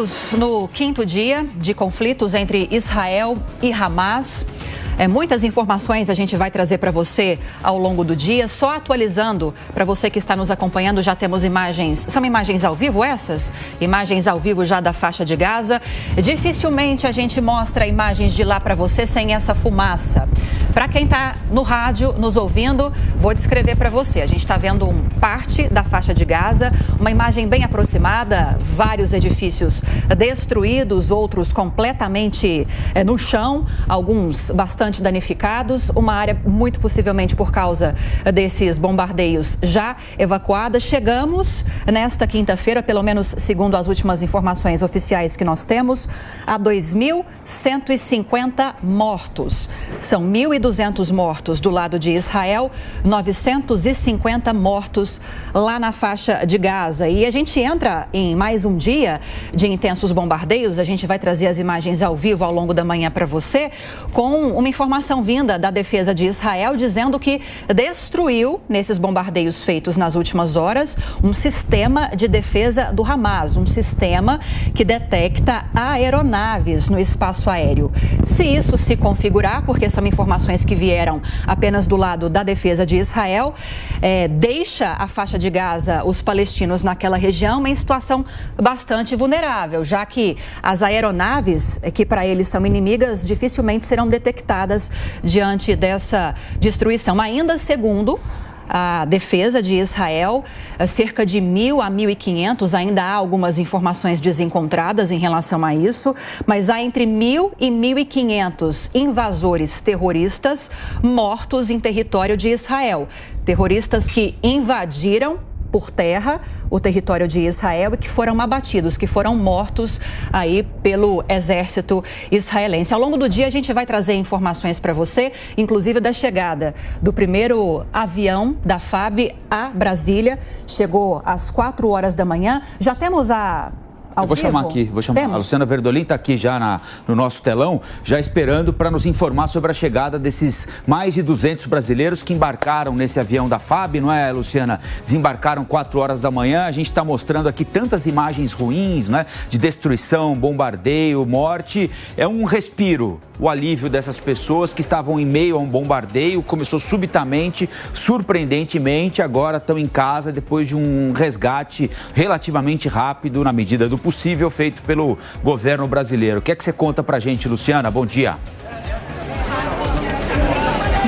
Estamos no 5º dia de conflitos entre Israel e Hamas. Muitas informações a gente vai trazer para você ao longo do dia. Só atualizando para você que está nos acompanhando, já temos imagens. São imagens ao vivo essas? Imagens ao vivo já da faixa de Gaza. Dificilmente a gente mostra imagens de lá para você sem essa fumaça. Para quem está no rádio, nos ouvindo, vou descrever para você. A gente está vendo parte da faixa de Gaza, uma imagem bem aproximada, vários edifícios destruídos, outros completamente no chão, alguns bastante danificados, uma área muito possivelmente por causa desses bombardeios já evacuada. Chegamos nesta quinta-feira, pelo menos segundo as últimas informações oficiais que nós temos, a 2.150 mortos. São 1.200 mortos do lado de Israel, 950 mortos lá na faixa de Gaza. E a gente entra em mais um dia de intensos bombardeios. A gente vai trazer as imagens ao vivo ao longo da manhã para você, com uma informação vinda da defesa de Israel dizendo que destruiu, nesses bombardeios feitos nas últimas horas, um sistema de defesa do Hamas, um sistema que detecta aeronaves no espaço aéreo. Se isso se configurar, porque são informações que vieram apenas do lado da defesa de Israel, deixa a faixa de Gaza, os palestinos naquela região, em situação bastante vulnerável, já que as aeronaves, que para eles são inimigas, dificilmente serão detectadas diante dessa destruição. Ainda segundo a defesa de Israel, cerca de 1.000 a 1.500, ainda há algumas informações desencontradas em relação a isso, mas há entre 1.000 e 1.500 invasores terroristas mortos em território de Israel. Terroristas que invadiram por terra o território de Israel e que foram abatidos, que foram mortos aí pelo exército israelense. Ao longo do dia a gente vai trazer informações para você, inclusive da chegada do primeiro avião da FAB a Brasília. Chegou às 4 horas da manhã. Já temos Eu vou chamar aqui, a Luciana Verdolim está aqui já no nosso telão, já esperando para nos informar sobre a chegada desses mais de 200 brasileiros que embarcaram nesse avião da FAB, não é, Luciana? Desembarcaram 4 horas da manhã, a gente está mostrando aqui tantas imagens ruins, né? De destruição, bombardeio, morte. É um respiro, o alívio dessas pessoas que estavam em meio a um bombardeio, começou subitamente, surpreendentemente, agora estão em casa depois de um resgate relativamente rápido, na medida do possível, feito pelo governo brasileiro. O que é que você conta pra gente, Luciana? Bom dia.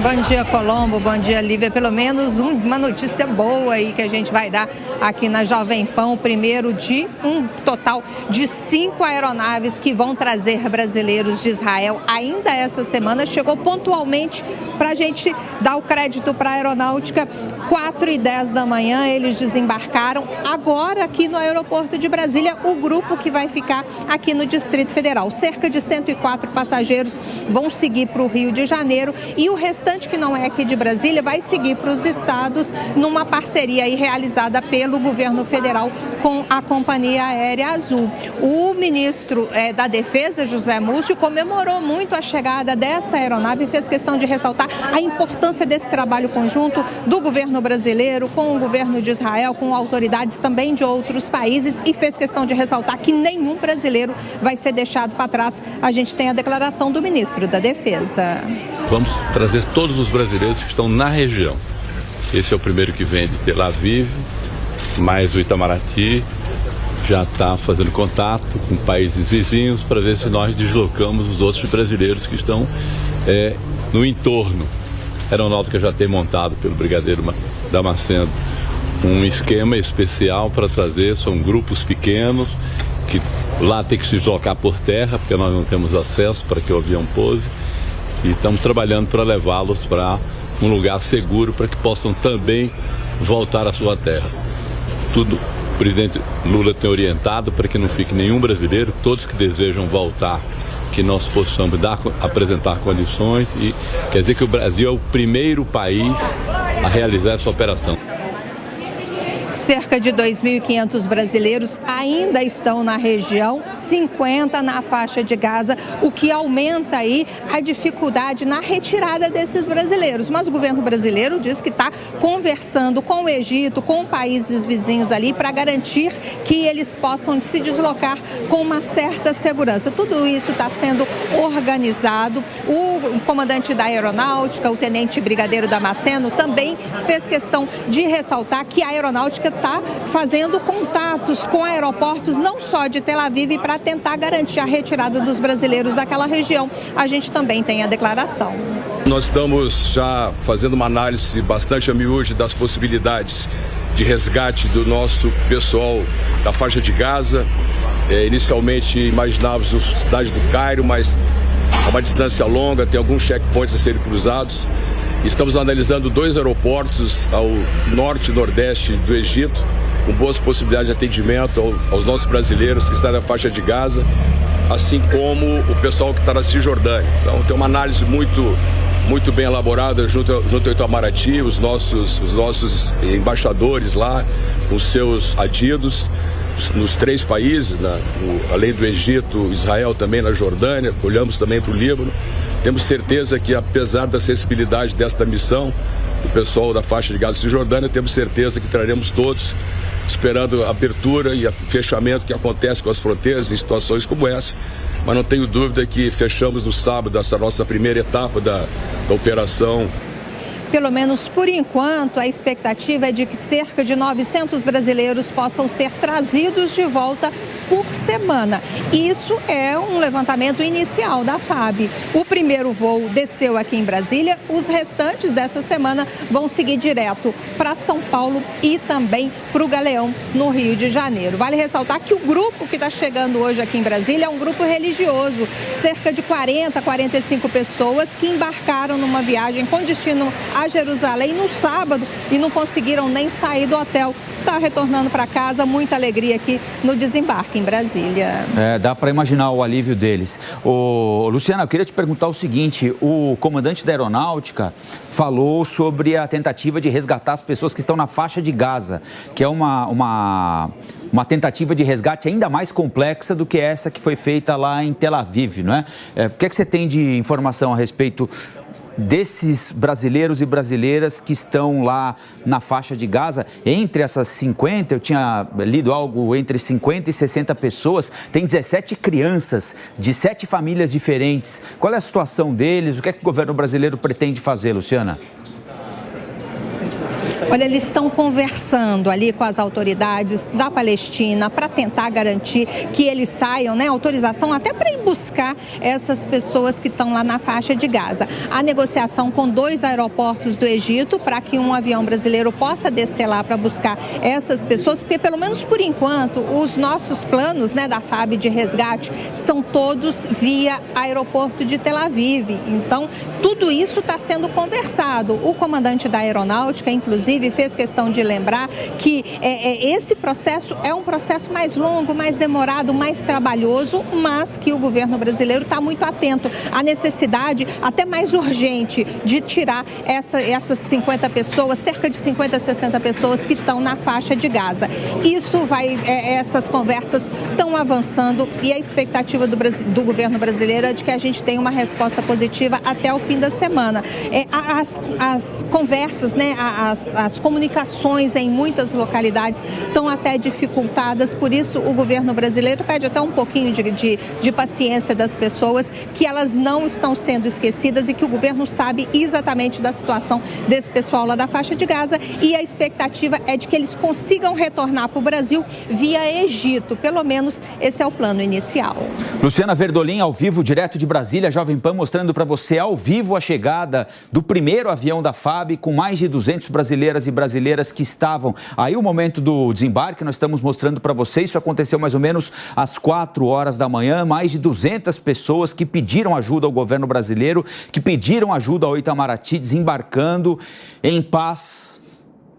Bom dia, Colombo. Bom dia, Lívia. Pelo menos uma notícia boa aí que a gente vai dar aqui na Jovem Pan. O primeiro de um total de 5 aeronaves que vão trazer brasileiros de Israel ainda essa semana. Chegou pontualmente para a gente dar o crédito para a aeronáutica. 4h10 da manhã eles desembarcaram. Agora aqui no aeroporto de Brasília, o grupo que vai ficar aqui no Distrito Federal. Cerca de 104 passageiros vão seguir para o Rio de Janeiro e o restante, que não é aqui de Brasília, vai seguir para os estados numa parceria aí realizada pelo governo federal com a Companhia Aérea Azul. O ministro da Defesa, José Múcio, comemorou muito a chegada dessa aeronave e fez questão de ressaltar a importância desse trabalho conjunto do governo brasileiro com o governo de Israel, com autoridades também de outros países, e fez questão de ressaltar que nenhum brasileiro vai ser deixado para trás. A gente tem a declaração do ministro da Defesa. Vamos trazer todos os brasileiros que estão na região. Esse é o primeiro que vem de Tel Aviv, mas o Itamaraty já está fazendo contato com países vizinhos para ver se nós deslocamos os outros brasileiros que estão no entorno. A aeronáutica já tem montado pelo brigadeiro Damasceno um esquema especial para trazer, são grupos pequenos, que lá tem que se deslocar por terra, porque nós não temos acesso para que o avião pouse, e estamos trabalhando para levá-los para um lugar seguro para que possam também voltar à sua terra. Tudo o presidente Lula tem orientado para que não fique nenhum brasileiro, todos que desejam voltar, que nós possamos apresentar condições, e quer dizer que o Brasil é o primeiro país a realizar essa operação. Cerca de 2.500 brasileiros ainda estão na região, 50 na faixa de Gaza, o que aumenta aí a dificuldade na retirada desses brasileiros. Mas o governo brasileiro diz que está conversando com o Egito, com países vizinhos ali, para garantir que eles possam se deslocar com uma certa segurança. Tudo isso está sendo organizado. O comandante da Aeronáutica, o tenente brigadeiro Damasceno, também fez questão de ressaltar que a Aeronáutica está fazendo contatos com aeroportos não só de Tel Aviv para tentar garantir a retirada dos brasileiros daquela região. A gente também tem a declaração. Nós estamos já fazendo uma análise bastante a miúde das possibilidades de resgate do nosso pessoal da faixa de Gaza. Inicialmente imaginávamos a cidade do Cairo, mas é uma distância longa, tem alguns checkpoints a serem cruzados. Estamos analisando 2 aeroportos ao norte e nordeste do Egito, com boas possibilidades de atendimento aos nossos brasileiros que estão na faixa de Gaza, assim como o pessoal que está na Cisjordânia. Então tem uma análise muito bem elaborada junto ao Itamaraty, os nossos embaixadores lá, com seus adidos, nos 3 países, além do Egito, Israel também na Jordânia, olhamos também para o Líbano. Temos certeza que, apesar da sensibilidade desta missão, do pessoal da faixa de Gaza e Cisjordânia, temos certeza que traremos todos, esperando a abertura e o fechamento que acontece com as fronteiras em situações como essa. Mas não tenho dúvida que fechamos no sábado essa nossa primeira etapa da operação. Pelo menos por enquanto, a expectativa é de que cerca de 900 brasileiros possam ser trazidos de volta por semana. Isso é um levantamento inicial da FAB. O primeiro voo desceu aqui em Brasília, os restantes dessa semana vão seguir direto para São Paulo e também para o Galeão, no Rio de Janeiro. Vale ressaltar que o grupo que está chegando hoje aqui em Brasília é um grupo religioso, cerca de 40, 45 pessoas que embarcaram numa viagem com destino a Jerusalém no sábado e não conseguiram nem sair do hotel. Está retornando para casa, muita alegria aqui no desembarque em Brasília. Dá para imaginar o alívio deles. Luciana, eu queria te perguntar o seguinte, o comandante da Aeronáutica falou sobre a tentativa de resgatar as pessoas que estão na faixa de Gaza, que é uma tentativa de resgate ainda mais complexa do que essa que foi feita lá em Tel Aviv, não é? O que é que você tem de informação a respeito desses brasileiros e brasileiras que estão lá na faixa de Gaza? Entre essas 50, eu tinha lido algo entre 50 e 60 pessoas, tem 17 crianças de 7 famílias diferentes. Qual é a situação deles? O que é que o governo brasileiro pretende fazer, Luciana? Olha, eles estão conversando ali com as autoridades da Palestina para tentar garantir que eles saiam, né? Autorização até para ir buscar essas pessoas que estão lá na faixa de Gaza. A negociação com 2 aeroportos do Egito para que um avião brasileiro possa descer lá para buscar essas pessoas, porque pelo menos por enquanto os nossos planos, né, da FAB de resgate são todos via aeroporto de Tel Aviv. Então, tudo isso está sendo conversado. O comandante da Aeronáutica, inclusive, fez questão de lembrar que esse processo é um processo mais longo, mais demorado, mais trabalhoso, mas que o governo brasileiro está muito atento à necessidade até mais urgente de tirar essas 50 pessoas, cerca de 50 a 60 pessoas que estão na faixa de Gaza. Essas conversas estão avançando e a expectativa do governo brasileiro é de que a gente tenha uma resposta positiva até o fim da semana. As conversas, né, as comunicações em muitas localidades estão até dificultadas, por isso o governo brasileiro pede até um pouquinho de paciência das pessoas, que elas não estão sendo esquecidas e que o governo sabe exatamente da situação desse pessoal lá da faixa de Gaza e a expectativa é de que eles consigam retornar para o Brasil via Egito, pelo menos esse é o plano inicial. Luciana Verdolim, ao vivo, direto de Brasília, Jovem Pan, mostrando para você ao vivo a chegada do primeiro avião da FAB com mais de 200 brasileiras e brasileiras que estavam. Aí o momento do desembarque, nós estamos mostrando para você, isso aconteceu mais ou menos às 4 horas da manhã, mais de 200 pessoas que pediram ajuda ao governo brasileiro, que pediram ajuda ao Itamaraty, desembarcando em paz,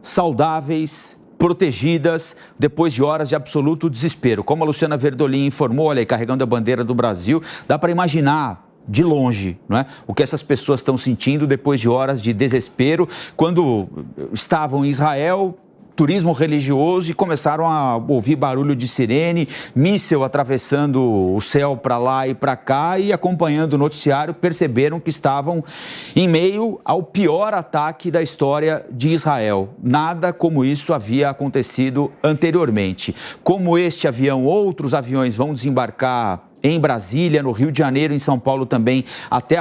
saudáveis, protegidas, depois de horas de absoluto desespero. Como a Luciana Verdolim informou, olha aí, carregando a bandeira do Brasil, dá para imaginar de longe, não é? O que essas pessoas estão sentindo depois de horas de desespero, quando estavam em Israel, turismo religioso e começaram a ouvir barulho de sirene, míssil atravessando o céu para lá e para cá, e acompanhando o noticiário perceberam que estavam em meio ao pior ataque da história de Israel. Nada como isso havia acontecido anteriormente. Como este avião, outros aviões vão desembarcar em Brasília, no Rio de Janeiro, em São Paulo também, até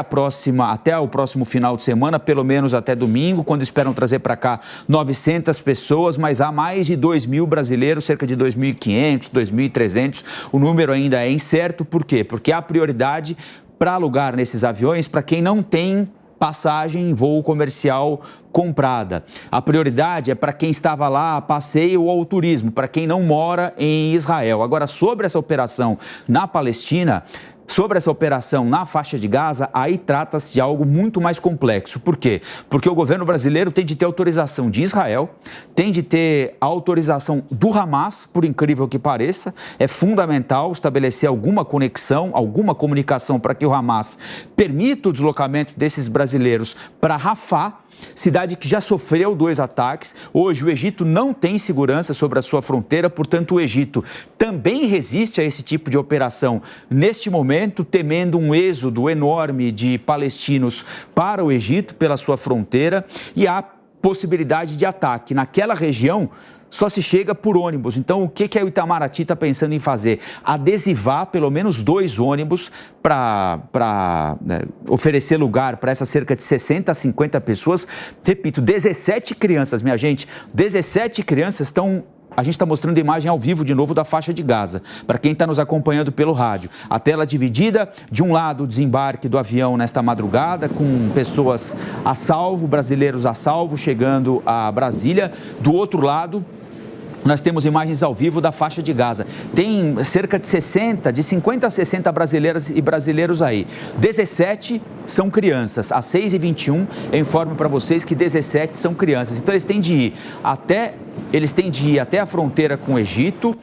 o próximo final de semana, pelo menos até domingo, quando esperam trazer para cá 900 pessoas, mas há mais de 2.000 brasileiros, cerca de 2.500, 2.300. O número ainda é incerto. Por quê? Porque há prioridade para alugar nesses aviões para quem não tem passagem em voo comercial comprada. A prioridade é para quem estava lá a passeio ou ao turismo, para quem não mora em Israel. Agora, sobre essa operação na Palestina, sobre essa operação na faixa de Gaza, aí trata-se de algo muito mais complexo. Por quê? Porque o governo brasileiro tem de ter autorização de Israel, tem de ter a autorização do Hamas, por incrível que pareça. É fundamental estabelecer alguma conexão, alguma comunicação para que o Hamas permita o deslocamento desses brasileiros para Rafah, cidade que já sofreu 2 ataques. Hoje o Egito não tem segurança sobre a sua fronteira, portanto o Egito também resiste a esse tipo de operação neste momento, temendo um êxodo enorme de palestinos para o Egito pela sua fronteira, e há possibilidade de ataque. Naquela região só se chega por ônibus. Então, o que o Itamaraty está pensando em fazer? Adesivar pelo menos 2 ônibus para oferecer lugar para essas cerca de 60 a 50 pessoas. Repito, 17 crianças, minha gente, 17 crianças estão... A gente está mostrando a imagem ao vivo de novo da faixa de Gaza, para quem está nos acompanhando pelo rádio. A tela dividida, de um lado o desembarque do avião nesta madrugada, com pessoas a salvo, brasileiros a salvo, chegando a Brasília. Do outro lado, nós temos imagens ao vivo da faixa de Gaza. Tem cerca de 50 a 60 brasileiras e brasileiros aí. 17 são crianças. Às 6h21, eu informo para vocês que 17 são crianças. Então, eles têm de ir até a fronteira com o Egito.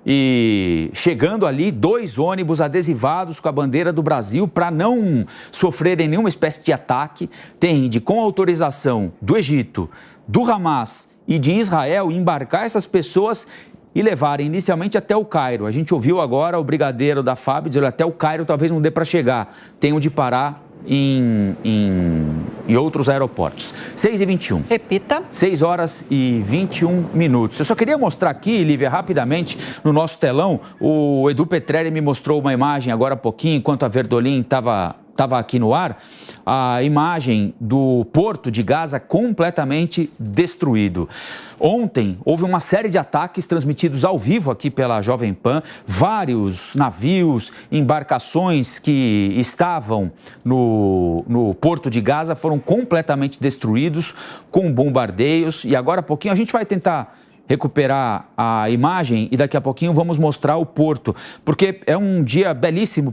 E chegando ali, 2 ônibus adesivados com a bandeira do Brasil para não sofrerem nenhuma espécie de ataque. Tem de, com autorização do Egito, do Hamas e de Israel, embarcar essas pessoas e levarem inicialmente até o Cairo. A gente ouviu agora o brigadeiro da FAB dizer: até o Cairo talvez não dê para chegar, tenham de parar em outros aeroportos. 6h21. Repita. 6h21. Eu só queria mostrar aqui, Lívia, rapidamente, no nosso telão, o Edu Petrelli me mostrou uma imagem agora há pouquinho, enquanto a Verdolim estava aqui no ar, a imagem do porto de Gaza completamente destruído. Ontem, houve uma série de ataques transmitidos ao vivo aqui pela Jovem Pan. Vários navios, embarcações que estavam no porto de Gaza foram completamente destruídos com bombardeios. E agora, há pouquinho, a gente vai tentar recuperar a imagem e daqui a pouquinho vamos mostrar o porto, porque é um dia belíssimo.